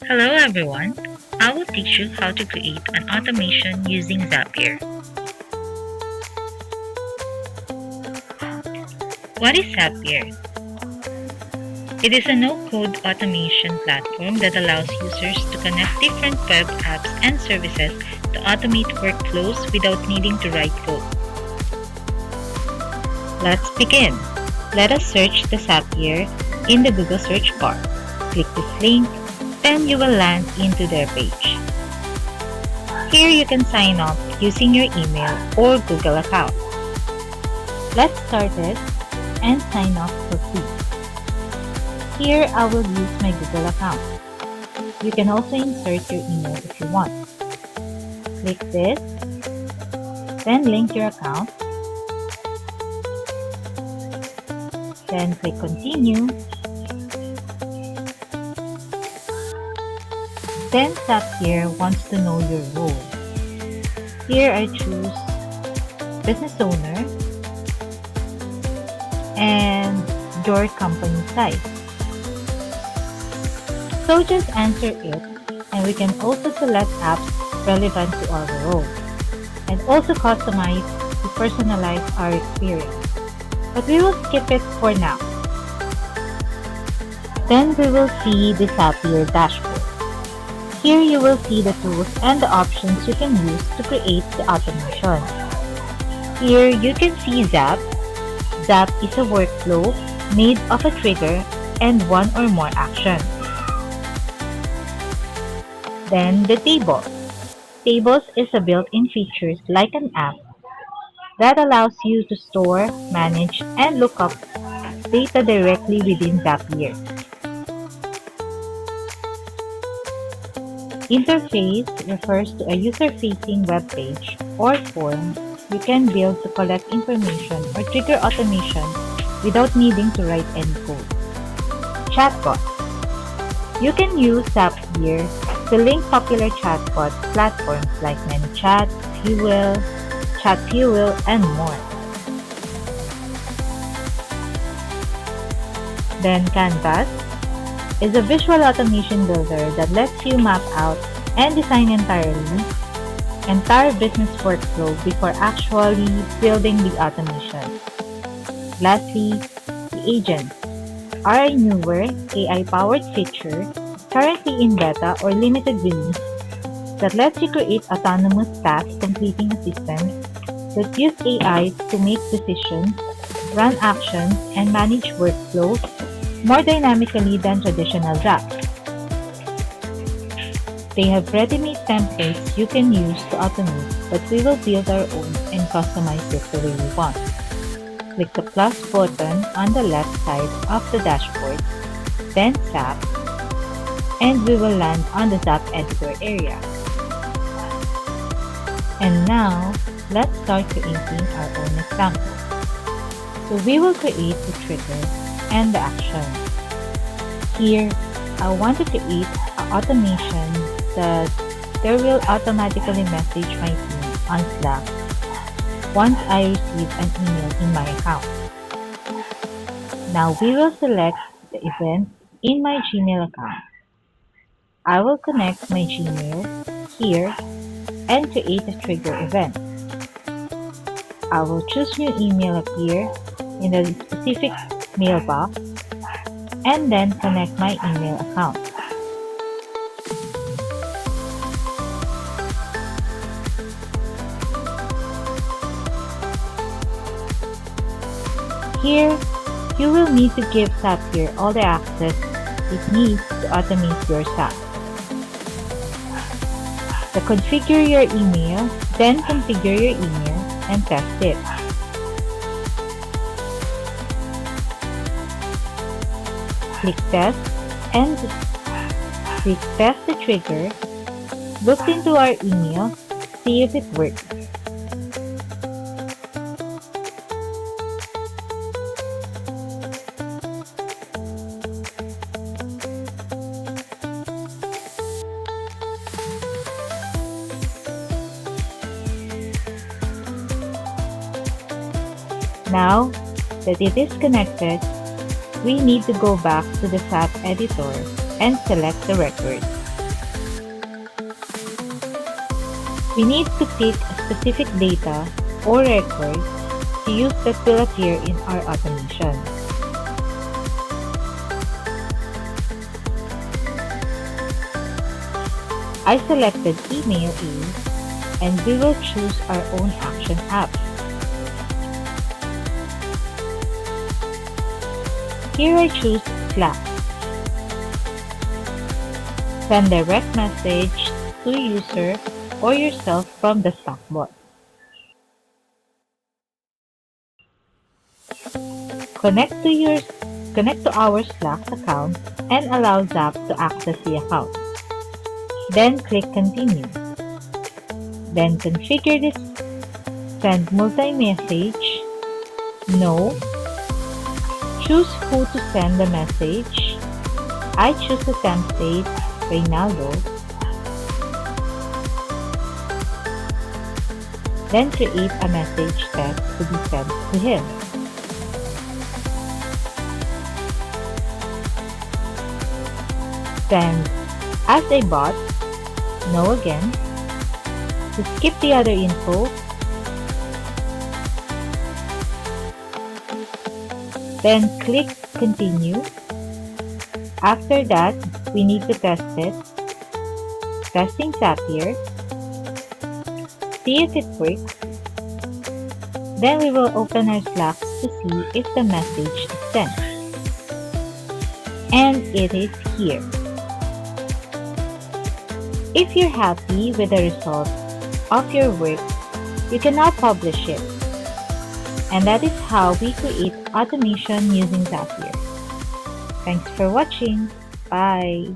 Hello everyone. I will teach you how to create an automation using Zapier. What is Zapier? It is a no-code automation platform that allows users to connect different web apps and services to automate workflows without needing to write code. Let's begin. Let us search the Zapier in the Google search bar. Click this link, then you will land into their page. Here you can sign up using your email or Google account. Let's start it and sign up for free. Here I will use my Google account. You can also insert your email if you want. Click this, then link your account, then click continue, then Zapier wants to know your role. Here I choose business owner and your company size. So just answer it, and we can also select apps relevant to our role and also customize to personalize our experience. But we will skip it for now. Then we will see the Zapier dashboard. Here you will see the tools and the options you can use to create the automation. Here you can see Zap. Zap is a workflow made of a trigger and one or more actions. Then the tables. Tables is a built-in feature like an app that allows you to store, manage, and look up data directly within Zapier. Interface refers to a user-facing web page or form you can build to collect information or trigger automation without needing to write any code. Chatbot. You can use Zapier to link popular chatbot platforms like ManyChat, Chatfuel, and more. Then Canvas is a visual automation builder that lets you map out and design entire business workflow before actually building the automation. Lastly, the agents are a newer AI-powered feature currently in beta or limited release that lets you create autonomous tasks completing assistants that use AI to make decisions, run actions, and manage workflows more dynamically than traditional drafts. They have ready-made templates you can use to automate, but we will build our own and customize it the way we want. Click the plus button on the left side of the dashboard, then Zap, and we will land on the Zap editor area. And now, let's start creating our own example. So we will create the trigger and the action. Here, I want to create an automation that there will automatically message my team on Slack once I receive an email in my account. Now we will select the event in my Gmail account. I will connect my Gmail here and create a trigger event. I will choose new email appear in the specific mailbox and then connect my email account. Here, you will need to give Zapier all the access it needs to automate your tasks. So configure your email, then configure your email and test it. Click test and click test the trigger. Look into our email, see if it works. Now that it is connected, we need to go back to the Zap editor and select the record. We need to pick a specific data or record to use that will appear in our automation. I selected Email A, and we will choose our own action app. Here I choose Slack. Send direct message to user or yourself from the Slack bot. Connect to our Slack account and allow Zap to access the account. Then click Continue. Then configure this Send multi-message. No. Choose who to send the message. I choose the template, Reynaldo. Then create a message text to be sent to him. Send as a bot. No again. To skip the other info, then click Continue. After that, we need to test it. Testing Zapier. See if it works. Then we will open our Slack to see if the message is sent. And it is here. If you're happy with the result of your work, you can now publish it. And that is how we create automation using Zapier. Thanks for watching. Bye.